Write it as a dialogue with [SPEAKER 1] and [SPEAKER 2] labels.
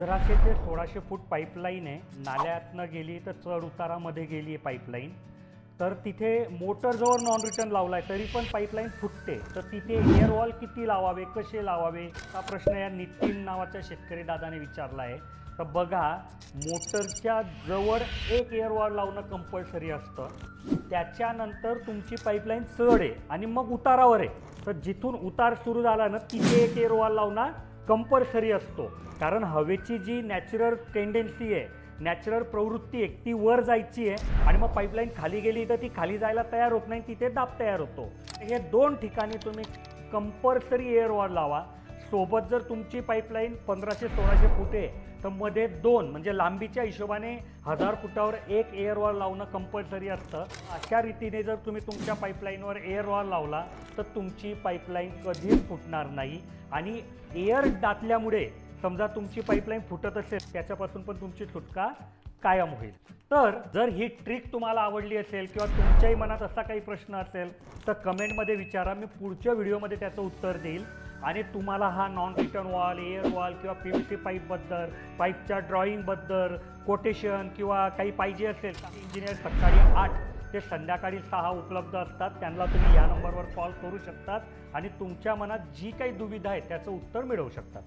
[SPEAKER 1] 1500 ते 1600 फूट पाईपलाईन आहे. नाल्यातनं गेली तर चढ उतारामध्ये गेली आहे पाईपलाईन. तर तिथे मोटर जवळ नॉन रिटर्न लावला आहे तरी पण पाईपलाईन फुटते. तर तिथे एअर वॉल किती लावावे, कसे लावावे, हा प्रश्न या नितीन नावाच्या शेतकरी दादाने विचारला आहे. तर बघा, मोटरच्या जवळ एक एअर वॉल लावणं कंपल्सरी असतं. त्याच्यानंतर तुमची पाईपलाईन चढ आहे आणि मग उतारावर आहे. तर जिथून उतार सुरू झाला ना तिथे एक एअर वॉल लावणं कंपल्सरी असतो. कारण हवेची जी नॅचरल टेंडन्सी आहे, नॅचरल प्रवृत्ती आहे, ती वर जायची आहे आणि मग पाईपलाईन खाली गेली तर ती खाली जायला तयार होत नाही, तिथे दाब तयार होतो. हे दोन ठिकाणी तुम्ही कंपल्सरी एअर वॉल लावा. सोबत जर तुमची पाईपलाईन 1500-1600 फूट आहे तर मध्ये दोन, म्हणजे लांबीच्या हिशोबाने 1000 फुटावर एक एअर वॉल लावणं कंपल्सरी असतं. अशा रीतीने जर तुम्ही तुमच्या पाईपलाईनवर एअर वॉल लावला तर तुमची पाईपलाईन कधीच फुटणार नाही. आणि एअर दाटल्यामुळे समजा तुमची पाईपलाईन फुटत असेल त्याच्यापासून पण तुमची सुटका कायम होईल. तर जर ही ट्रिक तुम्हाला आवडली असेल किंवा तुमच्याही मनात असा काही प्रश्न असेल तर कमेंटमध्ये विचारा. मी पुढच्या व्हिडिओमध्ये त्याचं उत्तर देईल. आणि तुम्हाला हा non return wall, air wall किंवा PVC पाईपबद्दल, पाईपच्या ड्रॉईंगबद्दल कोटेशन किंवा काही पाहिजे असेल तर इंजिनियर सकाळी 8 ते संध्याकाळी 6 उपलब्ध असतात. त्यांना तुम्ही या नंबरवर कॉल करू शकतात आणि तुमच्या मनात जी काही दुविधा आहे त्याचं उत्तर मिळवू शकतात.